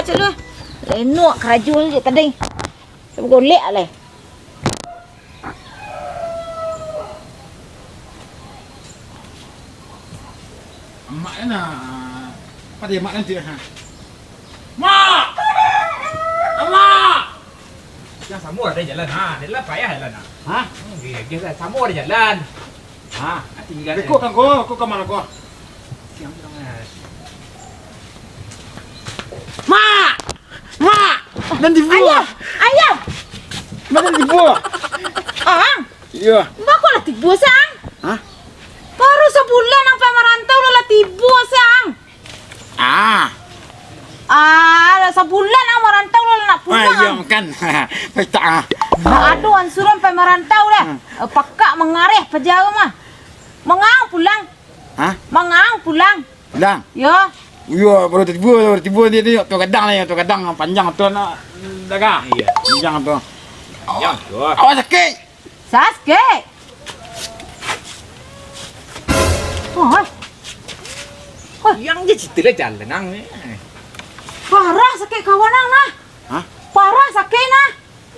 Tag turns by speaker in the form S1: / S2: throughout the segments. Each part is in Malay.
S1: cak lu. Lenok kerajul je tadi. Saya golek lah.
S2: Mak na. Pada mak nanti ha. Mak! Mak!
S3: Yang sama ada jalan ha, dia lah payah jalan ha.
S2: Ha?
S3: Dia sama ada jalan. Ha, tinggal.
S2: Ko kan ko ke mana ko?
S3: Siang jangan.
S2: Mak! Mak! Nanti buah.
S1: Ayam.
S2: Mana nanti buah?
S1: Ang.
S2: Iya.
S1: Mbak kok lah tibu sang?
S2: Hah?
S1: Baru sebulan sampai merantau lah tibu sang.
S2: Ah.
S1: Lah sebulan ang merantau lah nak pulang.
S2: Iya kan. Pesta ah.
S1: Aduh ansuran sampai merantau dah. Pakak mengareh pejawa mah. Mengang pulang.
S2: Hah?
S1: Mengang pulang.
S2: Pulang.
S1: Ya.
S2: Iya, baru tiba dia tu kadang lah, tu kadang panjang tu nak dagang.
S3: Iya.
S2: Panjang tu.
S3: Yang tu.
S2: Awak sakit.
S1: Saske. Oh,
S3: Yang dia cerita lah jalan nang ni.
S1: parah sakit kawan ang nah.
S2: Hah?
S1: Parah sakit nah.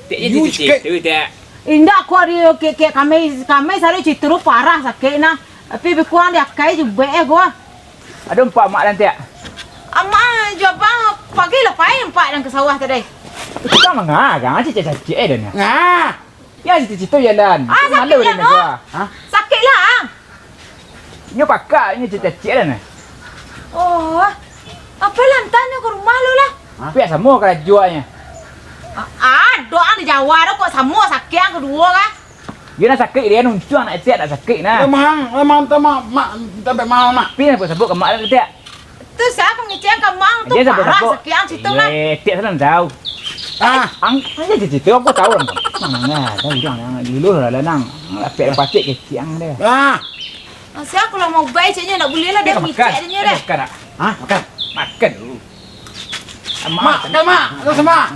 S3: Tak jadi cerita tu tak.
S1: Indah aku ada ke kami sari citru parah sakit nah. Tapi berkurang dia kai juga gua.
S3: Ada empat mak nanti.
S1: Ama jawab pagi lepas empat dan ke sawah tadi.
S3: Kita mengah, jangan cicit-cicit dah ni.
S2: Ngah.
S3: Ya cerita jalan.
S1: Sakit lah no. Sakit lah ang.
S3: Nyo pakak nyo cicit-cicit dah ni.
S1: Oh, apa lantannya ke rumah lu lah?
S3: Biar semua kerajuannya.
S1: Doa di Jawa dah kok sama sakit yang kedua kan?
S3: Dia nak sakit dia nuncung nak siap nak sakit nah.
S2: Memang tak mak tak mau nak.
S3: Tapi apa sebut ke mak dia tak?
S1: Tu saya pengecekan kemang tu
S3: Dia
S1: parah sakit yang situ lah.
S3: Tak senang tahu. Ang dia cerita aku tahu lah. Mana dah bilang dulu lah nang. Apik yang pacik kecil ang dia.
S1: Saya kalau mau baik caknya nak boleh lah dia micet dia dah.
S3: Makan tak?
S2: Makan.
S3: Makan dulu.
S2: Mak, lu sama.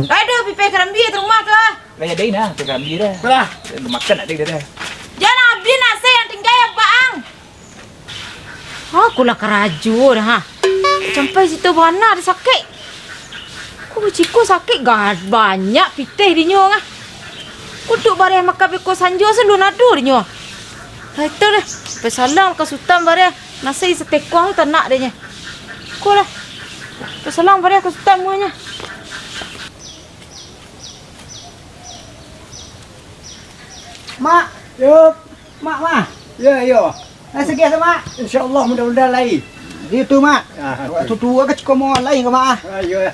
S1: Ada pipi kerambi di rumah tu.
S3: Lagi ada nah, tu kami dia.
S2: Belah.
S3: Makan nak dia dah.
S1: Jangan habis nasi yang tinggal ya Bang. Aku lah keraju dah ha. Sampai situ mana ada sakit. Aku berciku sakit gad banyak pitih di nyo ngah. Kutuk bare makan beko sanjo selu nadu di nyo. Itu dah. Pesalang ke sultan bare nasi setekuang tu nak dia nya. Aku lah. Pesalang bare ke sultan muanya.
S4: Mak, yup. Mak. Ya, yo. Nasi gas mak. Insya-Allah mudah-mudahan lain. Itu mak. Waktu tua ke cukup mau lain ke mak? Ya.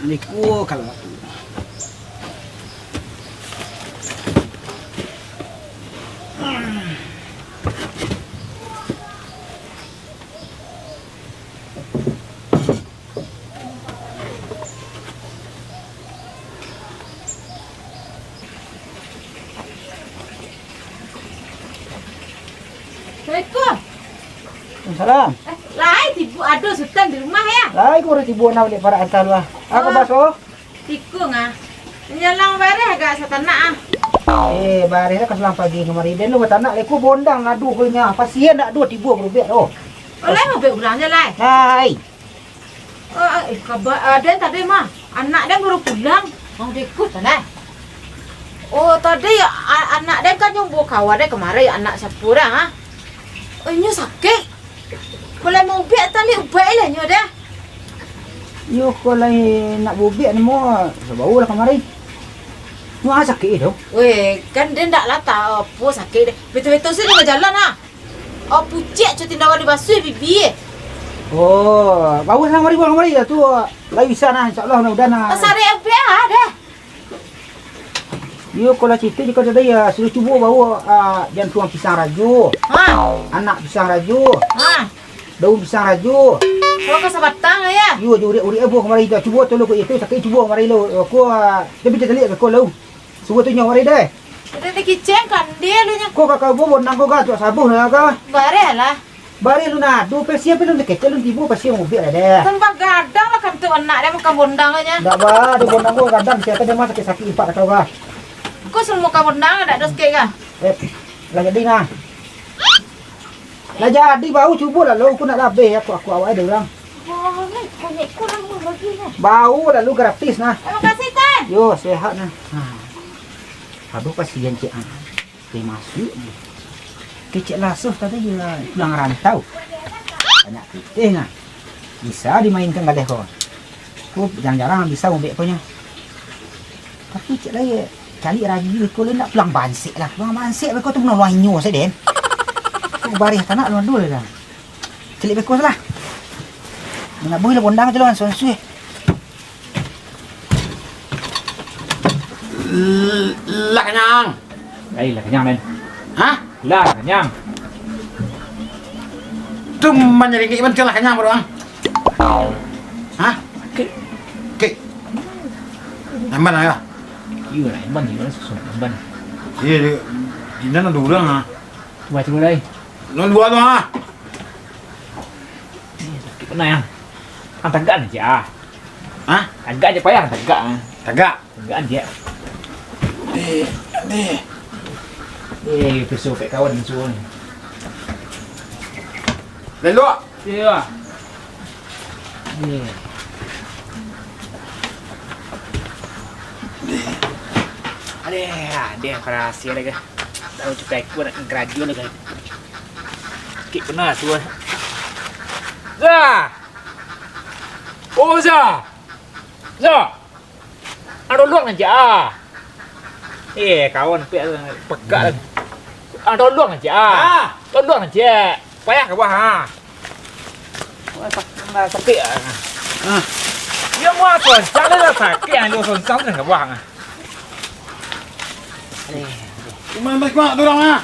S4: Ini ku kalau
S1: Assalamualaikum.
S4: Salam.
S1: Lai tibu ada sultan di rumah ya.
S4: Lai ku reti buat nak balik para antar lah. Aku baso.
S1: Tikung ah. Nyalang bare agak satanak ah.
S4: Baris lah keselang pagi kemarin. Dan lu bertanak leku bondang ngadu punya. Pasien tak dua tibu berubah tu.
S1: Oleh mau berulangnya lai.
S4: Hai.
S1: Kabar ada tadi mah. Anak dia baru pulang. Mau ikut lah. Oh tadi anak dia kan yang bawa kawan dia kemarin anak sapura ah. Ini sakit. Boleh mau biar tali ubah lah nyo dah.
S4: Yo kalau nak bubik ni mau sebau lah kemarin. Mau sakit tu.
S1: Weh, kan dia ndak lah tahu apa sakit dia. Betul-betul sih dia berjalan ah. Oh pucet cuti tindakan di basuh bibi.
S4: Oh, bawa sang mari dah tu. Lai bisa nah insya-Allah mudah nah.
S1: Sare ubah dah.
S4: Yo kalau cerita jika ada ya suruh cuba bawa jangan tuang pisang raju. Anak pisang raju. Daun pisang raju.
S1: Kau ke sabatang ya?
S4: Yo uri abu kemarin dah cuba tu lu ko itu sakit cuba kemarin lu. Aku dia bisa telik ke lu. Suruh tu nyawa kemarin dah.
S1: Ada di kitchen kan dia lu nya.
S4: Ko kakak bo nang ko ga tu sabuh na ka.
S1: Bare lah.
S4: Bari lu na, du persia pe lu kecil lu tibu persia mobil ada.
S1: Tempat gadang lah kan tu anak dia makan bondang aja.
S4: Ndak ba, du bonang gua kadang siapa dia mah sakit ipak atau ba.
S1: Kau semua makan bondang ada dos kek kan?
S4: Lah jadi nah. Lah jadi bau cubu lah lu aku nak labeh aku awak ada orang.
S1: Boleh, konyek kurang lagi lah.
S4: Bau lah lu gratis nah.
S1: Terima kasih Tan.
S4: Yo sehat nah. Aduh kasihan cik ah. Dia masuk. Kecik lasuh tadi dia pulang rantau. Banyak putih nah. Bisa dimainkan gadeh kau. Ku jarang-jarang bisa umbek punya. Tapi cik lagi cari ragi kau nak pulang bansik lah. Pulang bansik kau tu menolong nyu saya den. Kau bari tanah luar dulu dah. Celik bekos lah. Nak boleh lah bondang je lawan suai.
S2: Lah kenyang.
S3: Đây là kenyang men.
S2: Hah?
S3: Lah kenyang.
S2: Tu menyeringi bencana lah kenyang bang. Hah? Kek. Emban ya?
S3: Yêu này bần thì nó sụn bần.
S2: Iya, di mana dulu ha?
S3: Qua chỗ đây.
S2: Nó dua tu ha?
S3: Cái này ăn thằng gạn chị à?
S2: Hah?
S3: Thằng gạn chị phải ăn thằng gạn.
S2: Tagak.
S3: Thằng gạn chị.
S2: Ni.
S3: Đi phải số phải cao hơn số này.
S2: Lấy lụa.
S3: Chưa. Đi. Ada rahasia lagi. Tahu cukai gua nak graduate lagi. Kik benar tuan. Za. Oh Za. Za. Ada luang aja. Kawan pekak lagi. Ada luang aja. Ada luang aja. Payah ke bawah ha. Sakit ah. Dia mau tuan, jangan lah sakit yang lu sonsan dengan ke bawah ah.
S2: Cuma baik mak durang ha?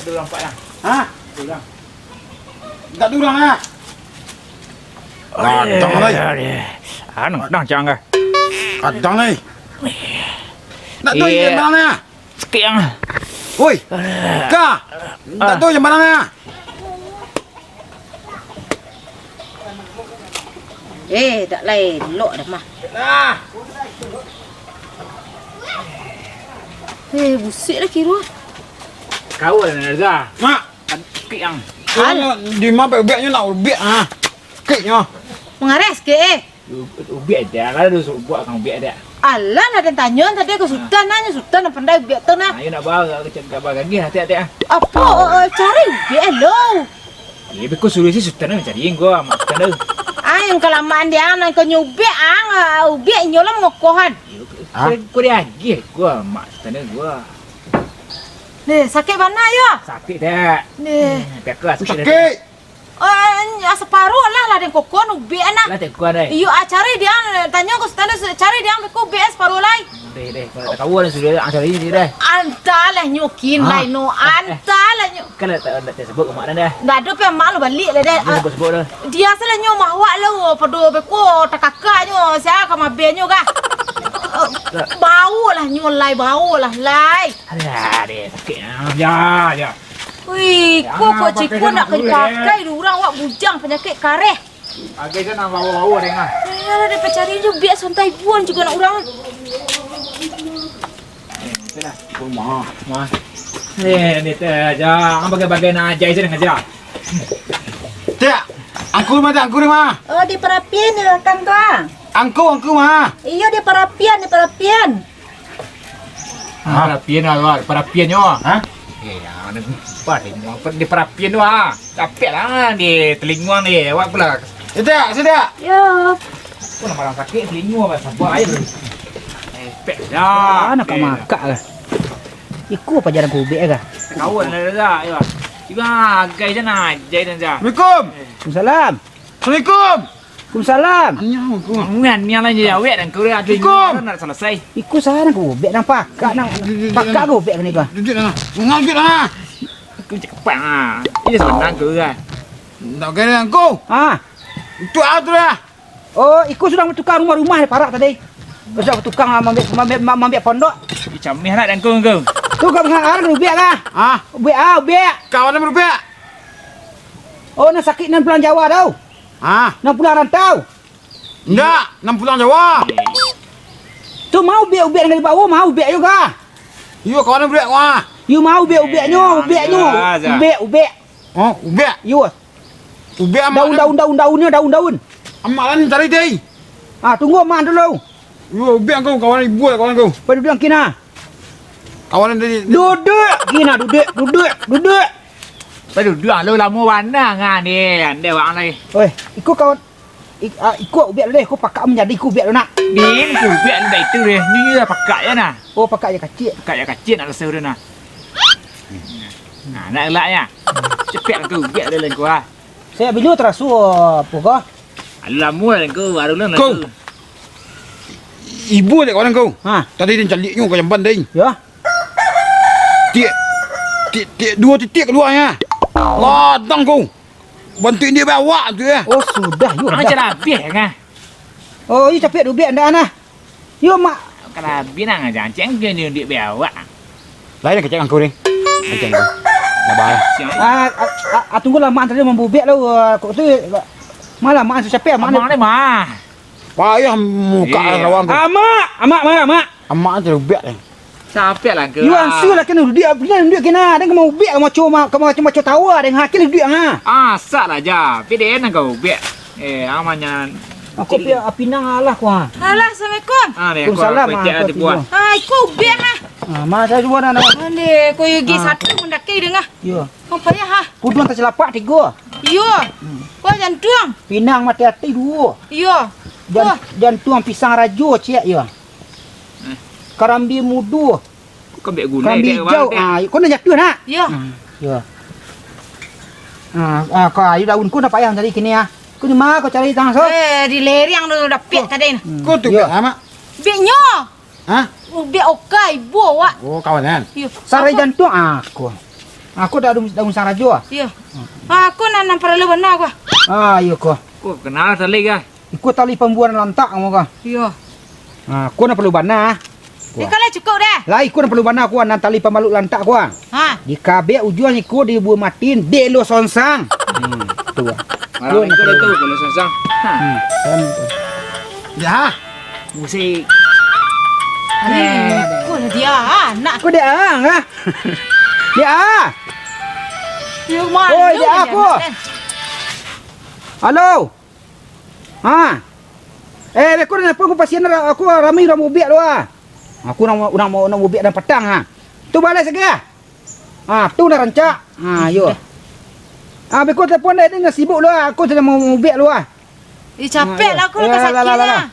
S3: Ada orang pak dah.
S2: Hah?
S3: Durang.
S2: Tak durang ha? Kadang lagi.
S3: Đang chăng à?
S2: Kadang lagi. Tak tahu
S3: Iya.
S2: yang mana.
S3: Sakit yang.
S2: Woi. Ka. Tak tahu yang mana.
S1: Tak lain lok dah mah.
S2: Nah.
S1: Busik lah kira.
S3: Kau ada dah.
S2: Mak.
S3: Sakit yang.
S2: Kalau di mana ubeknya nak ubek ha? Keknya.
S1: Mengares ke?
S3: Ubiak dia, kalau dia suruh buat kang ubiak dia.
S1: Alah nak tanya tadi aku sultan nanya sultan nak pandai biar tu nak.
S3: Ayo nak bawa ke cakap lagi hati-hati ah.
S1: Apa cari biar lo.
S3: Because suruh si sultan nak cari gua mak sultan tu.
S1: Yang kelamaan dia nak kau nyubek ubek nyolam ngokohan.
S3: Kau dia lagi gua mak sultan gua.
S1: Nih sakit mana ya?
S3: Sakit dah.
S1: Nih.
S3: Pekas sakit.
S2: Sakit.
S1: Separuh lah yang kokon ubek nak.
S3: Lah tak gua deh.
S1: Iyo cari dia tanya aku sultan cari dia aku ubek separuh lai.
S3: Deh kalau tak kau suruh cari ni deh.
S1: Antalah nyokin lai no antalah nyok.
S3: Kan tak sebut mak dah.
S1: Dah ada pe malu balik lah dah.
S3: Sebut dah.
S1: Dia salah nyo mahwak lo pedo beko takakak nyo saya kama be nyo ka. Bau lah nyo lai bau lah lai.
S3: Alah deh sakit ya.
S1: Wih, kok cikgu nak pakai orang wak bujang penyakit kareh.
S3: Agak jangan bawa-bawa dengar.
S1: Alah dia cari je biar santai buan juga nak orang.
S2: Rumah.
S3: Mah. Ni tu aja. Bagai-bagai nak ajar je dengan aja.
S2: Tak. Angkur mana angkur mah?
S1: Oh, di perapian ya kan tuan.
S2: Angkur mah.
S1: Iya di perapian.
S3: Perapian lah, perapian nyo.
S2: Hah?
S3: Apa di perapian tu ah. Capek lah di telinga ni. Awak pula.
S2: Sudah.
S1: Ya.
S3: Kau nak marah sakit telinga apa sabar aja. Pek dah.
S4: Nak makak ke? Iku apa jalan kubik ke?
S3: Kawan dah. Ya. Juga gay je nak jai dan ja.
S2: Assalamualaikum.
S4: Waalaikumsalam.
S2: Assalamualaikum.
S4: Waalaikumsalam.
S3: Ngan ni lah je awet dan kau dah telinga nak selesai.
S4: Iku sana kubik nang pakak nang pakak kubik ni ka.
S2: Duduk dah. Ngajut dah.
S3: Kau cakap ah. Ini sebenarnya kau kan.
S2: Tak kira angkur.
S4: Ah.
S2: Itu apa dah?
S4: Oh, iku sudah bertukar rumah-rumah parak tadi. Besok bertukang ambil pondok.
S3: Icamih nak dan kau.
S4: Tu kau mengarang kubik lah.
S2: Ah,
S4: Ubik.
S2: kawan yang berubah.
S4: Oh, nak sakit nan pulang Jawa tau.
S2: Ah,
S4: Nan pulang rantau.
S2: enggak, 6 pulang Jawa.
S4: Tu mau ubiak-ubiak dengan bawah, mau ubiak juga.
S2: Yo kawan budak wah.
S4: You mau ubiak-ubiaknya, ubiaknya. Ubiak.
S2: Oh, ubiak.
S4: You.
S2: Ubiak amak.
S4: Daun-daunnya, daun-daun.
S2: Amak lah ni cari dia.
S4: Ah, tunggu mak dulu.
S2: Yo, ubiak kau kawan ibu kawan kau.
S4: Pada bilang kina.
S2: Kawan tadi.
S4: Duduk. Kina duduk.
S3: Baru dua lu lama warna ngah ni. Ande wang lai.
S4: Oi, ikut kawan. Ikut ubiak dulu deh. Kau pakak menjadi ikut ubiak dulu nak.
S3: Din ku biar dah itu deh. Ni lah pakai ya nah.
S4: Oh, pakak je kecil.
S3: Pakai ya kecil nak rasa dia nah. Nah, nak elak ya. Cepet tu biar dia ku ah.
S4: Saya bila terasu apa?
S3: Lama dah ku baru lah.
S2: Kau. Ibu dia kawan kau.
S4: Ha,
S2: Tadi dia caliknya kau jamban dia.
S4: ya.
S2: Tiak 2 titik keluarnya. Ladang kau. Bantuin dia bawa tu ya.
S4: Oh, sudah. You
S3: Macam
S4: dah.
S3: nak biar ngah.
S4: Oh, you capek ubiak dah nah. You mak.
S3: Kalau binang aja ceng ke ni dia bawa.
S2: Lain kecil kau ni. Kecil kau. Dah bayar.
S4: Tunggulah mak tadi membubiak lah. Kau tu malah mak capek mak.
S3: Mak ni mah.
S2: Payah muka kawan kau.
S4: Mak.
S2: Amak tu ubiak ni.
S3: Capek lah ke.
S4: You answer lah kena duduk kena. Dan mau ubiak macam tawa dengan hakil duduk ha.
S3: Asal aja. Piden kau biar. Amannya.
S4: Aku pinang lah kau ha.
S1: Alah, Assalamualaikum.
S3: Ni aku
S4: Waalaikumsalam,
S3: pecah
S4: aku
S3: di buat.
S1: Hai, kau ubiak ha.
S4: Mak saya dua dah.
S1: Ande, kau yugi satu pun dah kira dengar.
S4: Ya.
S1: Kau payah ha.
S4: Kuduan tak selapak 3.
S1: Yo. Kau jantung.
S4: Pinang mati hati 2.
S1: Yo.
S4: Jantung pisang rajo cik ya. Karambi mudu.
S3: Kau ambil gulai
S4: Karambi
S3: dia.
S4: hijau. Kau nak jatuh nak?
S1: Yo.
S4: Ya. Kau ayu daun kau dah payah cari kini ya. Kau di mana kau cari tang so?
S1: Di lereng dulu dah pek tadi ni.
S2: Kau tu
S4: Ya.
S2: biak amak.
S1: Biak nyo.
S2: Ha?
S1: Biak okai ibu awak.
S2: Oh kawan kan.
S1: Yo.
S4: Sarai jantung aku. Aku dah daun sang rajo.
S1: Yo. Aku nak nampak lu benar aku.
S4: Ya kau.
S3: Kau kenal tali ke?
S4: Ikut tali pembuahan lantak kamu kau.
S1: Yo.
S4: Kau nak perlu bana.
S1: Kalau cukup dah.
S4: Lah ikut nak perlu bana kau nan tali pemaluk lantak kau.
S1: Ha.
S4: Di kabek ujung ikut di buah matin delo sonsang. Tu.
S3: Malam itu dah tu kalau sosang.
S2: Ya.
S3: Musik.
S1: Kau lah dia anak.
S4: Kau dia ah. Dia ah.
S1: Yo mana?
S4: Oi, dia aku. Halo. Ha. Aku nak aku pasien aku ramai dah mau biak doa. Aku nak mau biak dan petang ha. Tu balik segi ah. Tu dah rancak. Yo. Beku telefon dia dengan sibuk lu aku sedang mau biak lu ah.
S1: Capek lah aku nak sakit lah.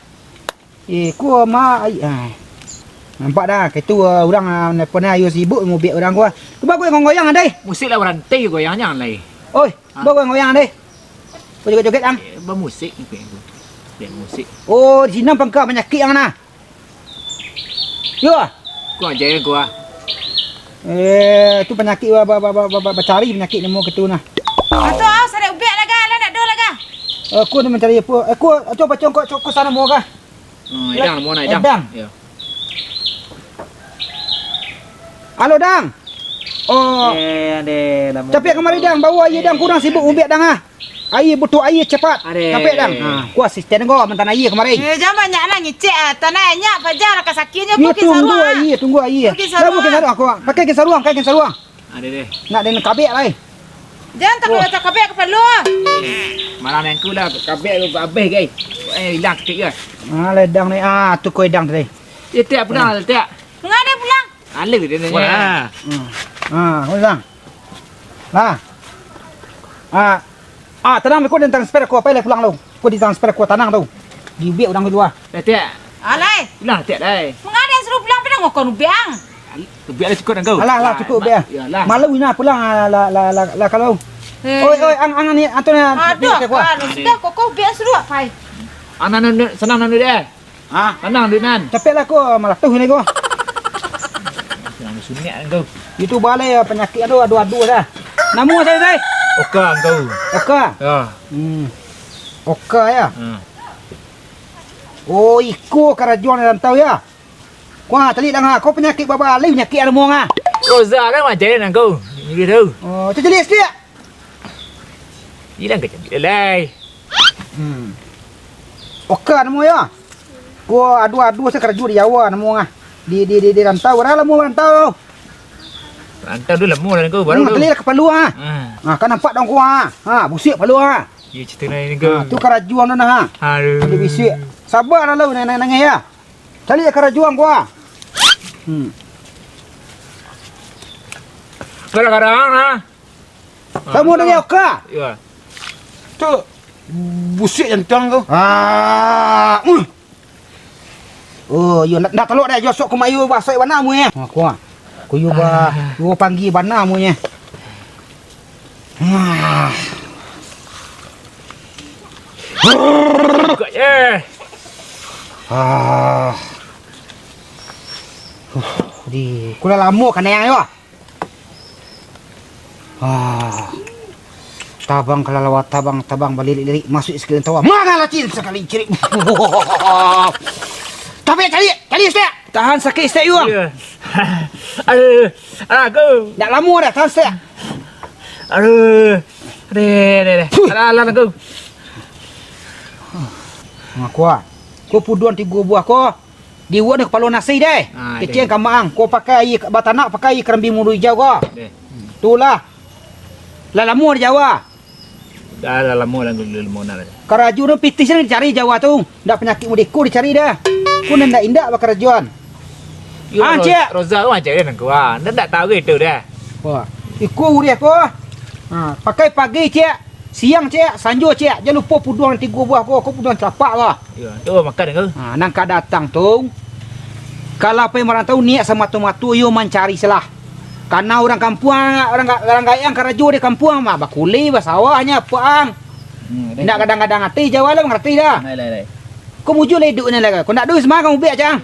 S4: Ku mai nampak dah itu orang telefon ayo sibuk mau biak orang gua. Tu bagus ngoyang andai.
S3: Musik lah berantai goyangnya lai.
S4: Oi, bagus ngoyang andai. Kau joget-joget ang.
S3: Bermusik ni aku. Biar musik.
S4: Oh, di sini pangkal penyakit yang mana? Yo.
S3: Kau aja gua.
S4: Tu penyakit cari penyakit ni mau ke tu nah.
S1: Atau saya ubiak lah kan, nak dulu lah kan.
S4: Aku nak mencari apa? Aku coba kau sana mau kah?
S3: Idang mau nak idang.
S4: Idang.
S3: Ya.
S4: Halo Dang. Oh,
S3: Ade lama.
S4: capek kemari Dang, bawa air Dang kurang sibuk ubiak Dang ah. Air butuh air cepat. Capek Dang. Ku asisten kau mentan air kemari.
S1: Jangan banyak lah ngecek ah. Tanahnya pajar lah sakitnya
S4: Ya
S1: bukan saruang.
S4: tunggu air.
S1: Bukan
S4: Dah bukan saruang aku. Pakai ke saruang,
S3: Ade deh.
S4: Nak den kabek lai.
S1: Jangan tak kena cakap ke perlu.
S3: Malam yang ku lah kabel ku habis guys. Hilang sikit ke.
S4: Ledang ni tu koi Dang tadi.
S3: Dia tiap pernah tiap.
S1: Ngada pulang.
S3: Alih dia ni.
S2: Wah.
S4: Kau Dang. Lah. Tenang aku dan transfer aku apa pulang lu. Aku di transfer aku tanang tu. Di biak orang kedua.
S3: Tiap.
S1: Alai.
S3: Hilang tiap dah.
S1: Mengada yang suruh pulang pada ngokon ubiang.
S3: Biar dia cukup kau.
S4: Alah cukup biak.
S3: Yalah.
S4: Malu ina pulang la kalau. Oi ang ni antona.
S1: Aduh, kalau sudah kau ubiang suruh apa?
S3: Anak senang nandu dia. Senang dia nan.
S4: Capek lah aku malah tu ni aku.
S3: Senang sunyian kau.
S4: Itu balai penyakit tu adu-adu dah. Namu saya dai.
S3: Oka kau.
S4: Oka.
S3: Ya.
S4: Oka ya. Oh, iko karajuan dan tahu ya. Wah, tadi dah kau penyakit baba lain penyakit ada muang ah.
S3: Roza lah macam mana kau? Ni tu.
S4: Oh, tu jelis dia.
S3: Hilang ke cantik lelai.
S4: Okey nemu ya. Ko adu-adu saya kerja di Jawa nemu ngah. Di rantau ora lemu rantau.
S3: Rantau dulu lemu dan kau baru tu.
S4: Teli kepalu ha. Ha kan nampak dong ko ha. Ha busik palu ha.
S3: Ya cerita ni kau.
S4: Tu kerajuan dah ha.
S3: Aduh.
S4: Ada bisik. Sabar lah nang ya. Tali kerajuan ko ha.
S3: Kadang-kadang ha.
S4: Kamu dah ya okey.
S3: Ya.
S2: Tu busik jantang kau.
S4: Oh, yo nak telok dah josok ku mayu basoi bana mu ya. Ha ko. Ku yo ba, yo panggil bana mu nya.
S3: Buka je.
S4: Di kula lama kan yang yo. Tabang kelalawat tabang balirik masuk sekali tawa. Mangalah cin sekali ciri. Tapi tali stek. Tahan sakit stek you.
S3: Ya. Aduh. Aku.
S4: Dak lama dah tahan stek.
S3: Aduh. Deh. Alah aku.
S4: Ko puduan 3 buah ko. Diwa dah kepala nasi deh. Kecil kamaang. Ko pakai batanak pakai kerambi mulu hijau ko. Itulah. Lah lama di Jawa.
S3: Dah lama dah lama dah.
S4: Keraju tu pitis ni dicari Jawa tu. Ndak penyakit mudiku dicari dah. Ku indak bakarajuan.
S3: Cik. Roza tu macam mana kau? Dah tak tahu gitu dah.
S4: Wah, iku dia ko. Pakai pagi cik, siang cik, sanjo cik. Jangan lupa puduan 3 buah ko puduan capak lah.
S3: Ya, tu makan kau.
S4: Nang ka datang tu. Kalau pe merantau niat sama matu yo mencari selah. Karena orang kampung, orang gayang keraju di kampung mah bakuli basawahnya paang. Ndak kadang-kadang hati Jawa lah mengerti dah.
S3: Lai.
S4: Kau muncul hidup ni lagi. Kau nak duit semua kamu biar cang.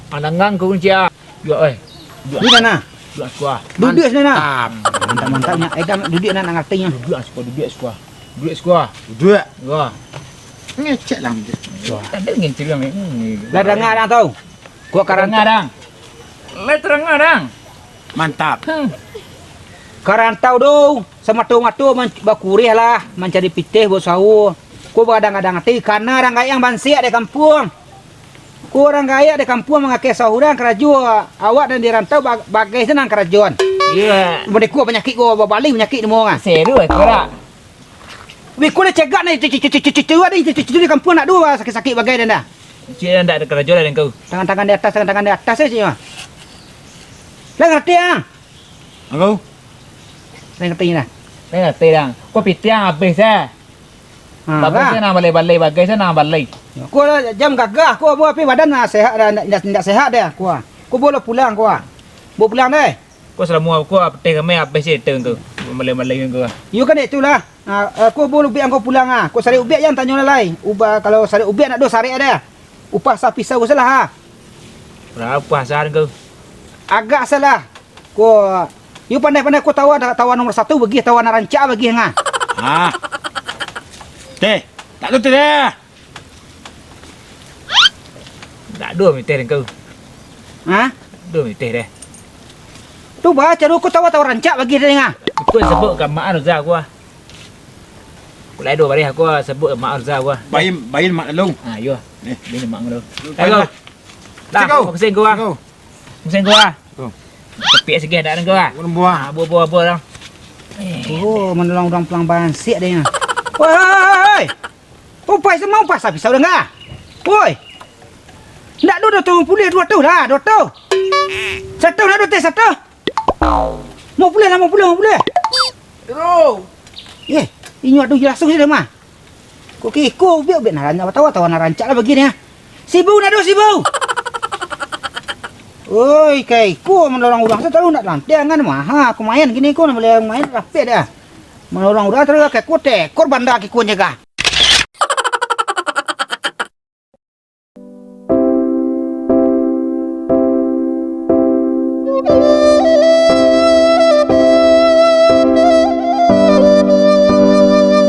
S3: Anangang kau cia. Ya
S4: Di mana?
S3: Duduk sekolah.
S4: Duduk sana. Mantap-mantapnya. Kan duduk nak ngertinya.
S3: Duduk sekolah.
S2: Duduk.
S3: Wah.
S2: Ngecek lah.
S3: Ada ngin cerita ni.
S4: Lah dengar dah tahu. Gua karantau
S3: dang. Lai terangah dang.
S2: Mantap.
S4: Karantau do. Sematu-matu bakurih lah mencari pitih buat sahur. Ku kadang-kadang hati karena orang gayang bansia di kampung. Ku orang gaya di kampung mengakai sahuran keraju awak dan di rantau bagai senang kerajuan.
S3: Iya.
S4: Mereka penyakit gua balik penyakit semua kan.
S3: Seru kira.
S4: Wi ku dah cegak ni cucu ada cucu di kampung nak dua sakit-sakit bagai dah.
S3: Cik dah ada kerajuan dengan kau.
S4: Tangan-tangan di atas saja cik. Lah ngerti ah.
S2: Kau?
S4: Lah ngerti dah.
S3: Lai ngerti dang. Kau pitiang habis Bagus saya nak balik bagai saya nak balik.
S4: Ku jam gagah ku apa badan sehat dah tidak sehat dah ku. Ku boleh pulang ku. Boleh pulang deh.
S3: Kau selama aku peti kami habis itu kau. Balik kau.
S4: You kan itulah. Aku boleh biar kau pulang ah. Ku sari ubiak yang tanya lain. Ubah kalau sari ubiak nak do sari ada. Upah sapi pisau salah ha.
S3: Berapa hasil kau?
S4: Agak salah. Ku you pandai-pandai ku tawar nomor 1 bagi tawar rancak bagi ngah.
S2: Teh, tak tu teh.
S3: Tak dua meter kau.
S4: Ha?
S3: 2 meter dah.
S4: Tu baca lu ku tawar rancak bagi dia ngah.
S3: Betul sebut kat mak Arza aku. Aku lai dua baris aku sebut mak Arza aku.
S2: Bayin mak long.
S3: Yo. Bini mak lu.
S2: Kau.
S3: Dah, aku sen kau. Sen kau. Tepi sikit dah kau.
S2: Buah.
S3: Buah dah.
S4: Oh, menolong orang pulang bansik dia. Woi. Umpai semua umpai sapi pisau dengar. Woi. Ndak dua tu pulih 2 tu lah, 2 tu. 1 nak 2 teh 1. Mau pulih. Bro. Ini ada langsung sudah mah. Kok kiko biar nak tahu nak rancak lah begini ha. Sibu nak sibu. Oi, kai ko menolong orang selalu nak lantai kan mah. Aku main gini ko nak boleh main rapi dah. Menolong orang terus kayak kote, korban dah kiko jaga.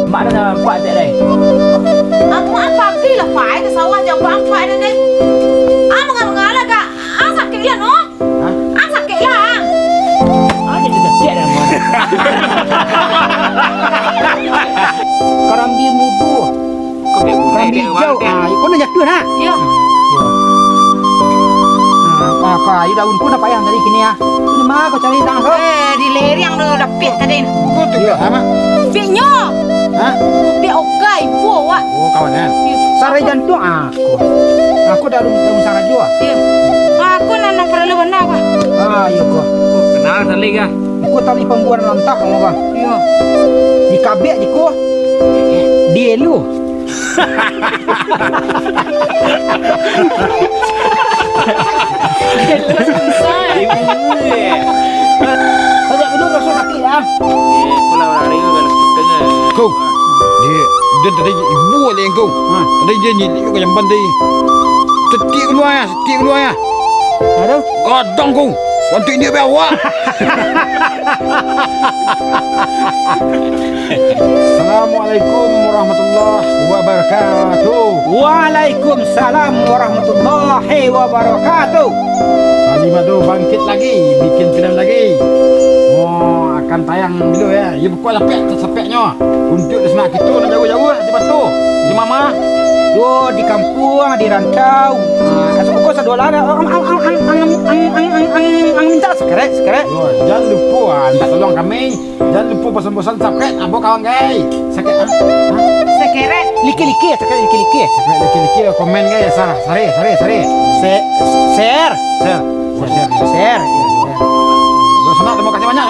S3: Mak dah buat tak dah.
S1: Aku mak pagi lah phải ke sawah jauh bang phải dah ni. Mengalah kak. Sakit lah no. Sakit lah.
S3: Jadi dekat dah.
S4: Karambi mudu.
S3: Kau biar guna
S4: Karambi
S3: dia
S4: hijau.
S3: dia.
S4: Ah, kau nak jatuh nak?
S1: Ya.
S4: Kayu daun pun apa yang tadi kini ya? Ini mah kau cari tang so.
S1: Di leri yang lu dapet tadi.
S2: Kau tu ke ama?
S1: Biaknya.
S4: Hah?
S1: Biak okai buah.
S2: Oh kawan kan.
S4: Sarai jantung aku. Aku daun sarah jua.
S1: Ya. Aku nanam perlu benar apa?
S4: Ah, iya kau.
S3: Kenal sekali kah?
S4: Aku tali pembuat lantak kamu kau.
S1: Ya.
S4: Di kabek di kau. Dia lu. Sajak dulu rasa sakit ya.
S3: Kau lah orang itu kalau setengah.
S2: Kau. Dia tadi ibu le kau. Tadi dia ni kau yang pandai. Setik keluar ya, setik keluar ya.
S4: Aduh.
S2: Kadang kau. Bantu dia bawa. Assalamualaikum warahmatullahi wabarakatuh.
S4: Waalaikumsalam warahmatullahi wabarakatuh.
S2: Halimah tu bangkit lagi, bikin film lagi. Oh, akan tayang dulu ya. Ya buka lapek sepeknya. Untuk di semak kita nak jauh-jauh di batu. Di mama.
S4: Yo di kampung, di rantau. Asal kau sadua lara. Ang minta sekarang.
S2: Oh, jangan lupa anda tolong kami. Jangan lupa bosan-bosan subscribe abo kawan guys. Sakit
S1: Sekeret.
S4: Liki-liki, sekarang liki-liki.
S2: Subscribe liki-liki komen guys. Sare.
S4: Share.
S2: Share.
S4: Share.
S2: Terima kasih banyak